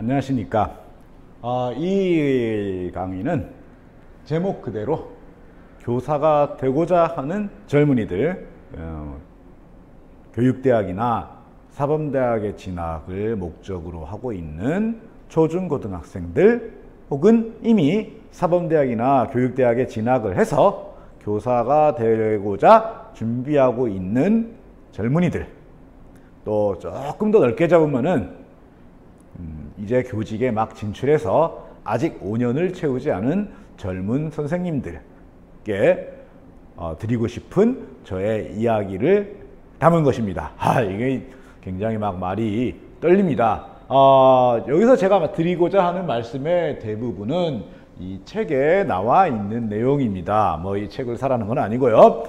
안녕하십니까. 이 강의는 제목 그대로 교사가 되고자 하는 젊은이들, 교육대학이나 사범대학에 진학을 목적으로 하고 있는 초중고등학생들 혹은 이미 사범대학이나 교육대학에 진학을 해서 교사가 되고자 준비하고 있는 젊은이들, 또 조금 더 넓게 잡으면은 이제 교직에 막 진출해서 아직 5년을 채우지 않은 젊은 선생님들께 드리고 싶은 저의 이야기를 담은 것입니다. 이게 굉장히 막 말이 떨립니다. 여기서 제가 드리고자 하는 말씀의 대부분은 이 책에 나와 있는 내용입니다. 이 책을 사라는 건 아니고요.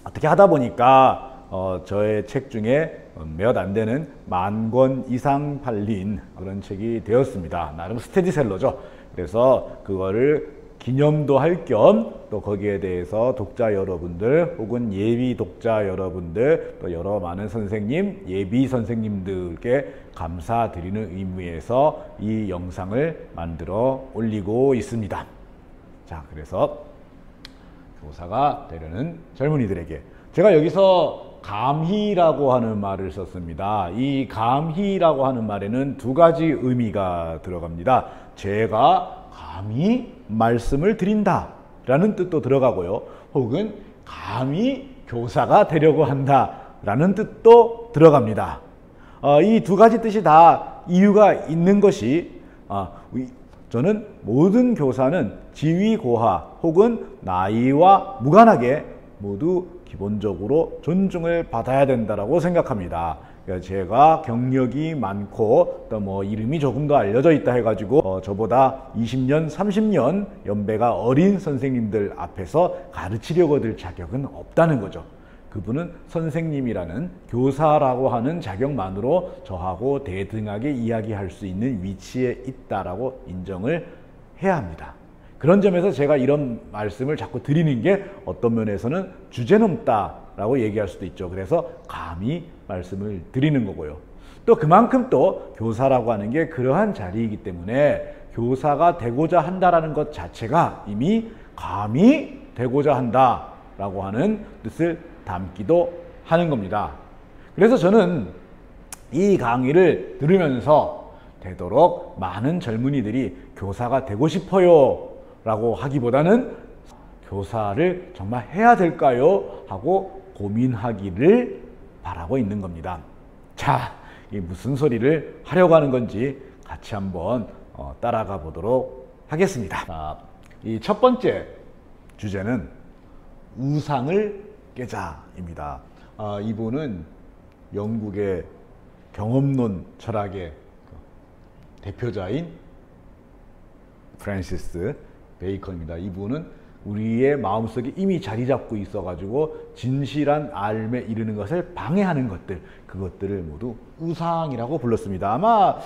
어떻게 하다 보니까 저의 책 중에 몇 안 되는 10,000권 이상 팔린 그런 책이 되었습니다. 나름 스테디셀러죠. 그래서 그거를 기념도 할 겸 또 거기에 대해서 독자 여러분들 혹은 예비 독자 여러분들 또 여러 많은 선생님, 예비 선생님들께 감사드리는 의미에서 이 영상을 만들어 올리고 있습니다. 자, 그래서 교사가 되려는 젊은이들에게 제가 여기서 감희라고 하는 말을 썼습니다. 이 감희라고 하는 말에는 두 가지 의미가 들어갑니다. 제가 감히 말씀을 드린다 라는 뜻도 들어가고요. 혹은 감히 교사가 되려고 한다 라는 뜻도 들어갑니다. 이 두 가지 뜻이 다 이유가 있는 것이 저는 모든 교사는 지위 고하 혹은 나이와 무관하게 모두 기본적으로 존중을 받아야 된다고 생각합니다. 그러니까 제가 경력이 많고 또 이름이 조금 더 알려져 있다 해가지고 저보다 20년, 30년 연배가 어린 선생님들 앞에서 가르치려고 들 자격은 없다는 거죠. 그분은 선생님이라는 교사라고 하는 자격만으로 저하고 대등하게 이야기할 수 있는 위치에 있다라고 인정을 해야 합니다. 그런 점에서 제가 이런 말씀을 자꾸 드리는 게 어떤 면에서는 주제넘다라고 얘기할 수도 있죠. 그래서 감히 말씀을 드리는 거고요. 또 그만큼 또 교사라고 하는 게 그러한 자리이기 때문에 교사가 되고자 한다라는 것 자체가 이미 감히 되고자 한다라고 하는 뜻을 담기도 하는 겁니다. 그래서 저는 이 강의를 들으면서 되도록 많은 젊은이들이 교사가 되고 싶어요 라고 하기보다는 교사를 정말 해야 될까요? 하고 고민하기를 바라고 있는 겁니다. 자, 이게 무슨 소리를 하려고 하는 건지 같이 한번 따라가 보도록 하겠습니다. 이 첫 번째 주제는 우상을 깨자입니다. 이분은 영국의 경험론 철학의 대표자인 프랜시스 베이컨입니다. 이분은 우리의 마음속에 이미 자리 잡고 있어가지고 진실한 알에 이르는 것을 방해하는 것들, 그것들을 모두 우상이라고 불렀습니다. 아마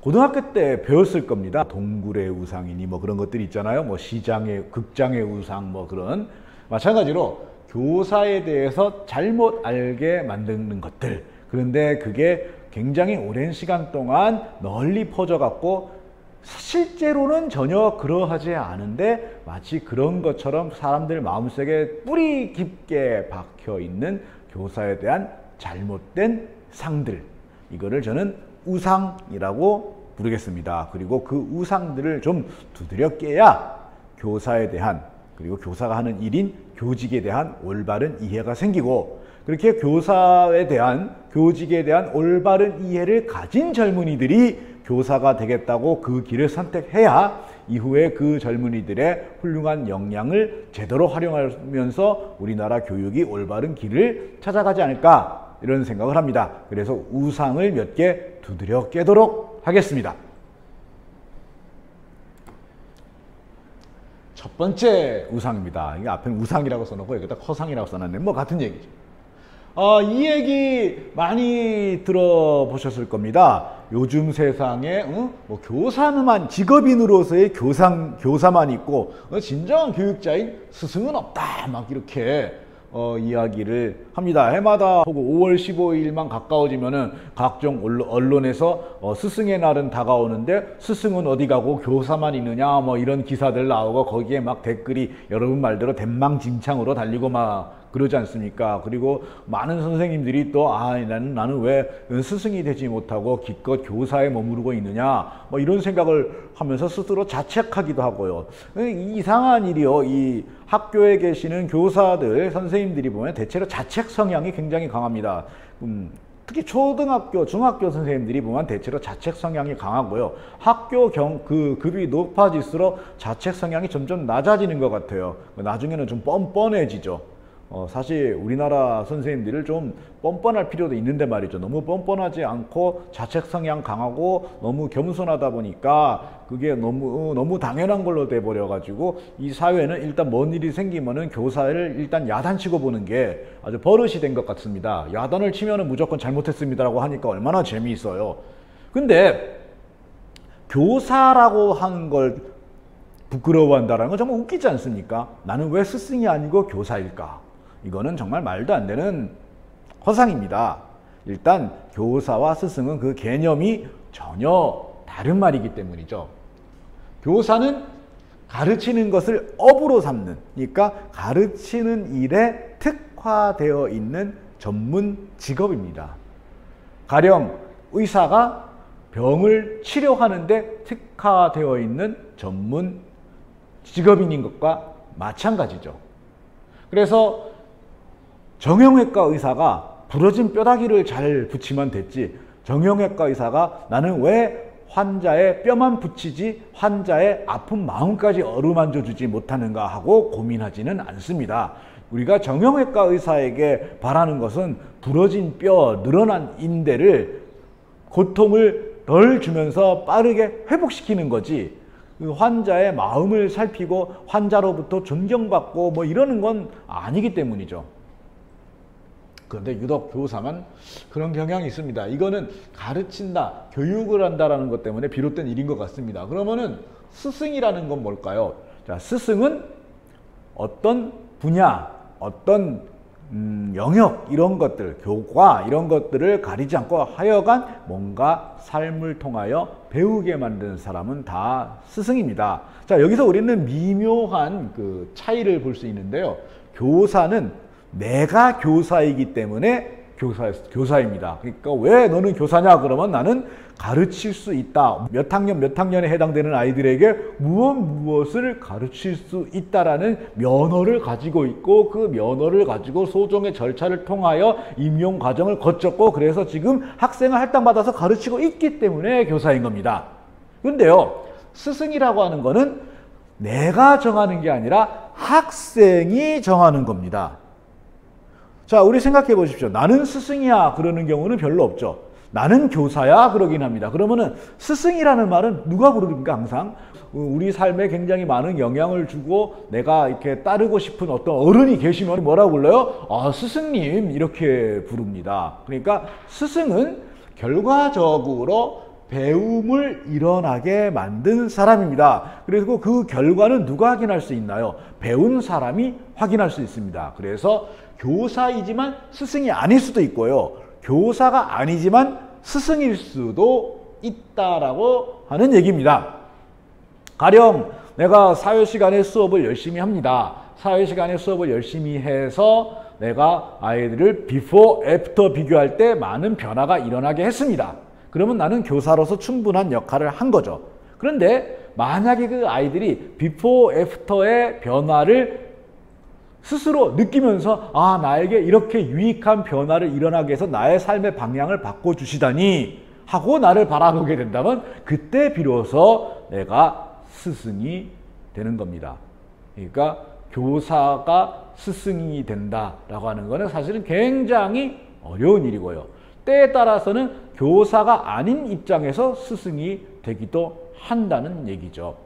고등학교 때 배웠을 겁니다. 동굴의 우상이니 그런 것들이 있잖아요. 시장의, 극장의 우상 그런. 마찬가지로 교사에 대해서 잘못 알게 만드는 것들. 그런데 그게 굉장히 오랜 시간 동안 널리 퍼져갖고 실제로는 전혀 그러하지 않은데 마치 그런 것처럼 사람들 마음속에 뿌리 깊게 박혀 있는 교사에 대한 잘못된 상들, 이거를 저는 우상이라고 부르겠습니다. 그리고 그 우상들을 좀 두드려 깨야 교사에 대한, 그리고 교사가 하는 일인 교직에 대한 올바른 이해가 생기고, 그렇게 교사에 대한, 교직에 대한 올바른 이해를 가진 젊은이들이 교사가 되겠다고 그 길을 선택해야 이후에 그 젊은이들의 훌륭한 역량을 제대로 활용하면서 우리나라 교육이 올바른 길을 찾아가지 않을까, 이런 생각을 합니다. 그래서 우상을 몇 개 두드려 깨도록 하겠습니다. 첫 번째 우상입니다. 이게 앞에는 우상이라고 써놓고 여기다 허상이라고 써놨네. 같은 얘기죠. 이 얘기 많이 들어보셨을 겁니다. 요즘 세상에 교사만, 직업인으로서의 교사만 있고 진정한 교육자인 스승은 없다, 이렇게 이야기를 합니다. 해마다 혹은 5월 15일만 가까워지면은 각종 언론에서 스승의 날은 다가오는데 스승은 어디 가고 교사만 있느냐 뭐 이런 기사들 나오고 거기에 막 댓글이 여러분 말대로 대망진창으로 달리고 막 그러지 않습니까? 그리고 많은 선생님들이 또 나는 왜 스승이 되지 못하고 기껏 교사에 머무르고 있느냐 뭐 이런 생각을 하면서 스스로 자책하기도 하고요. 이상한 일이요. 이 학교에 계시는 교사들, 선생님들이 보면 대체로 자책 성향이 굉장히 강합니다. 특히 초등학교, 중학교 선생님들이 보면 대체로 자책 성향이 강하고요. 학교 급이 높아질수록 자책 성향이 점점 낮아지는 것 같아요. 나중에는 좀 뻔뻔해지죠. 사실 우리나라 선생님들을 좀 뻔뻔할 필요도 있는데 말이죠. 너무 뻔뻔하지 않고 자책 성향 강하고 너무 겸손하다 보니까 그게 너무 당연한 걸로 돼버려 가지고 이 사회는 일단 뭔 일이 생기면은 교사를 일단 야단치고 보는 게 아주 버릇이 된 것 같습니다. 야단을 치면은 무조건 잘못했습니다라고 하니까 얼마나 재미있어요. 근데 교사라고 하는 걸 부끄러워한다는 건 정말 웃기지 않습니까? 나는 왜 스승이 아니고 교사일까? 이거는 정말 말도 안 되는 허상입니다. 일단 교사와 스승은 그 개념이 전혀 다른 말이기 때문이죠. 교사는 가르치는 것을 업으로 삼는, 그러니까 가르치는 일에 특화되어 있는 전문 직업입니다. 가령 의사가 병을 치료하는데 특화되어 있는 전문 직업인인 것과 마찬가지죠. 그래서 정형외과 의사가 부러진 뼈다귀를 잘 붙이면 됐지, 정형외과 의사가 나는 왜 환자의 뼈만 붙이지 환자의 아픈 마음까지 어루만져 주지 못하는가 하고 고민하지는 않습니다. 우리가 정형외과 의사에게 바라는 것은 부러진 뼈, 늘어난 인대를 고통을 덜 주면서 빠르게 회복시키는 거지, 그 환자의 마음을 살피고 환자로부터 존경받고 뭐 이러는 건 아니기 때문이죠. 그런데 유독 교사만 그런 경향이 있습니다. 이거는 가르친다, 교육을 한다라는 것 때문에 비롯된 일인 것 같습니다. 그러면은 스승이라는 건 뭘까요? 자, 스승은 어떤 분야, 어떤 영역 이런 것들, 교과 이런 것들을 가리지 않고 하여간 뭔가 삶을 통하여 배우게 만드는 사람은 다 스승입니다. 자, 여기서 우리는 미묘한 그 차이를 볼 수 있는데요. 교사는 내가 교사이기 때문에 교사입니다. 그러니까 왜 너는 교사냐 그러면 나는 가르칠 수 있다. 몇 학년에 해당되는 아이들에게 무엇을 가르칠 수 있다라는 면허를 가지고 있고 그 면허를 가지고 소정의 절차를 통하여 임용 과정을 거쳤고 그래서 지금 학생을 할당받아서 가르치고 있기 때문에 교사인 겁니다. 그런데요, 스승이라고 하는 거는 내가 정하는 게 아니라 학생이 정하는 겁니다. 자, 우리 생각해 보십시오. 나는 스승이야 그러는 경우는 별로 없죠. 나는 교사야 그러긴 합니다. 그러면은 스승이라는 말은 누가 부르니까 항상 우리 삶에 굉장히 많은 영향을 주고 내가 이렇게 따르고 싶은 어떤 어른이 계시면 뭐라고 불러요? 아, 스승님 이렇게 부릅니다. 그러니까 스승은 결과적으로 배움을 일어나게 만든 사람입니다. 그리고 그 결과는 누가 확인할 수 있나요? 배운 사람이 확인할 수 있습니다. 그래서 교사이지만 스승이 아닐 수도 있고요. 교사가 아니지만 스승일 수도 있다라고 하는 얘기입니다. 가령 내가 사회시간에 수업을 열심히 합니다. 사회시간에 수업을 열심히 해서 내가 아이들을 비포, 애프터 비교할 때 많은 변화가 일어나게 했습니다. 그러면 나는 교사로서 충분한 역할을 한 거죠. 그런데 만약에 그 아이들이 비포, 애프터의 변화를 스스로 느끼면서 아, 나에게 이렇게 유익한 변화를 일어나게 해서 나의 삶의 방향을 바꿔주시다니 하고 나를 바라보게 된다면 그때 비로소 내가 스승이 되는 겁니다. 그러니까 교사가 스승이 된다라고 하는 것은 사실은 굉장히 어려운 일이고요. 때에 따라서는 교사가 아닌 입장에서 스승이 되기도 한다는 얘기죠.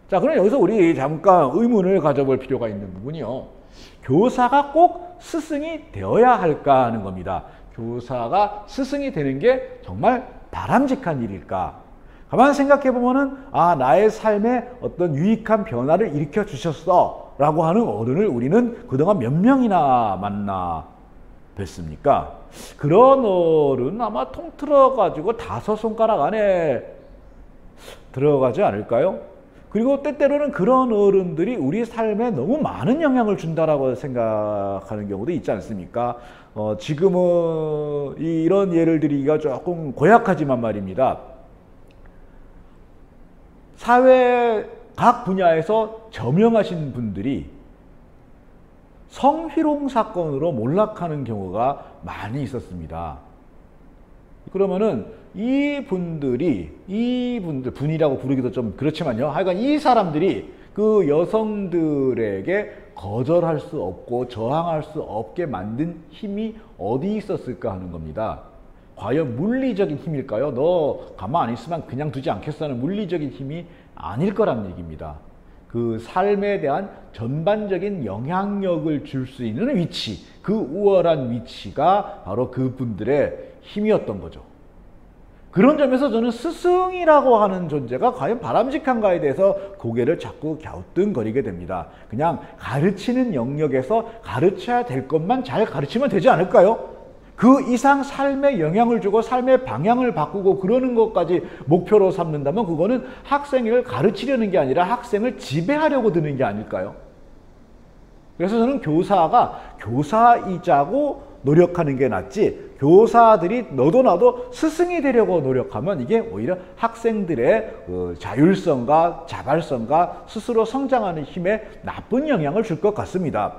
자, 그럼 여기서 우리 잠깐 의문을 가져볼 필요가 있는 부분이요. 교사가 꼭 스승이 되어야 할까 하는 겁니다. 교사가 스승이 되는 게 정말 바람직한 일일까? 가만히 생각해 보면은 아, 나의 삶에 어떤 유익한 변화를 일으켜 주셨어. 라고 하는 어른을 우리는 그동안 몇 명이나 만나 뵀습니까? 그런 어른 아마 통틀어 가지고 5손가락 안에 들어가지 않을까요? 그리고 때때로는 그런 어른들이 우리 삶에 너무 많은 영향을 준다라고 생각하는 경우도 있지 않습니까? 지금은 이런 예를 들기가 조금 고약하지만 말입니다. 사회 각 분야에서 저명하신 분들이 성희롱 사건으로 몰락하는 경우가 많이 있었습니다. 그러면은 분이라고 부르기도 좀 그렇지만요. 하여간 이 사람들이 그 여성들에게 거절할 수 없고 저항할 수 없게 만든 힘이 어디 있었을까 하는 겁니다. 과연 물리적인 힘일까요? 너 가만 안 있으면 그냥 두지 않겠어 하는 물리적인 힘이 아닐 거란 얘기입니다. 그 삶에 대한 전반적인 영향력을 줄 수 있는 위치, 그 우월한 위치가 바로 그분들의 힘이었던 거죠. 그런 점에서 저는 스승이라고 하는 존재가 과연 바람직한가에 대해서 고개를 자꾸 갸우뚱거리게 됩니다. 그냥 가르치는 영역에서 가르쳐야 될 것만 잘 가르치면 되지 않을까요? 그 이상 삶에 영향을 주고 삶의 방향을 바꾸고 그러는 것까지 목표로 삼는다면 그거는 학생을 가르치려는 게 아니라 학생을 지배하려고 드는 게 아닐까요? 그래서 저는 교사가 교사이자고 노력하는 게 낫지, 교사들이 너도 나도 스승이 되려고 노력하면 이게 오히려 학생들의 자율성과 자발성과 스스로 성장하는 힘에 나쁜 영향을 줄 것 같습니다.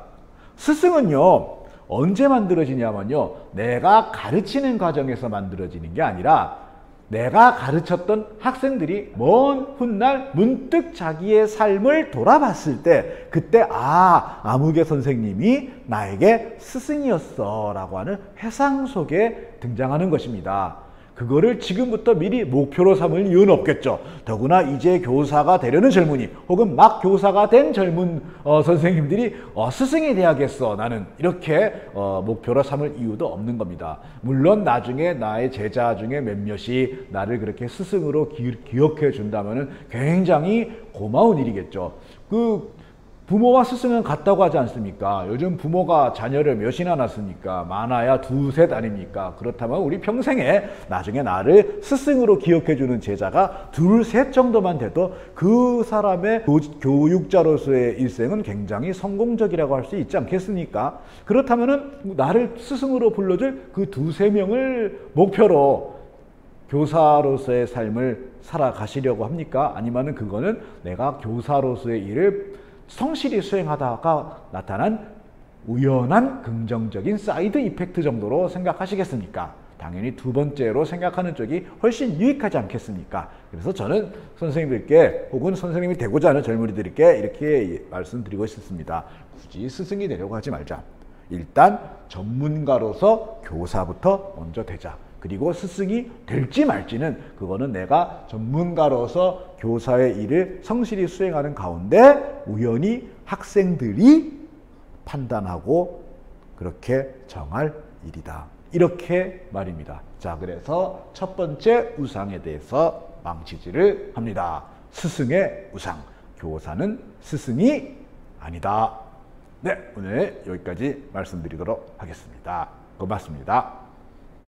스승은요, 언제 만들어지냐면요, 내가 가르치는 과정에서 만들어지는 게 아니라 내가 가르쳤던 학생들이 먼 훗날 문득 자기의 삶을 돌아봤을 때 그때 아무개 선생님이 나에게 스승이었어 라고 하는 회상 속에 등장하는 것입니다. 그거를 지금부터 미리 목표로 삼을 이유는 없겠죠. 더구나 이제 교사가 되려는 젊은이 혹은 막 교사가 된 젊은 선생님들이 스승이 돼야겠어 나는 이렇게 목표로 삼을 이유도 없는 겁니다. 물론 나중에 나의 제자 중에 몇몇이 나를 그렇게 스승으로 기억해 준다면 굉장히 고마운 일이겠죠. 부모와 스승은 같다고 하지 않습니까? 요즘 부모가 자녀를 몇이나 낳습니까? 많아야 2, 3 아닙니까? 그렇다면 우리 평생에 나중에 나를 스승으로 기억해주는 제자가 2, 3 정도만 돼도 그 사람의 교육자로서의 일생은 굉장히 성공적이라고 할 수 있지 않겠습니까? 그렇다면 나를 스승으로 불러줄 그 2, 3명을 목표로 교사로서의 삶을 살아가시려고 합니까? 아니면 그거는 내가 교사로서의 일을 성실히 수행하다가 나타난 우연한 긍정적인 사이드 이펙트 정도로 생각하시겠습니까? 당연히 두 번째로 생각하는 쪽이 훨씬 유익하지 않겠습니까? 그래서 저는 선생님들께 혹은 선생님이 되고자 하는 젊은이들께 이렇게 말씀드리고 싶습니다. 굳이 스승이 되려고 하지 말자. 일단 전문가로서 교사부터 먼저 되자. 그리고 스승이 될지 말지는 그거는 내가 전문가로서 교사의 일을 성실히 수행하는 가운데 우연히 학생들이 판단하고 그렇게 정할 일이다. 이렇게 말입니다. 자, 그래서 첫 번째 우상에 대해서 망치질을 합니다. 스승의 우상. 교사는 스승이 아니다. 네, 오늘 여기까지 말씀드리도록 하겠습니다. 고맙습니다.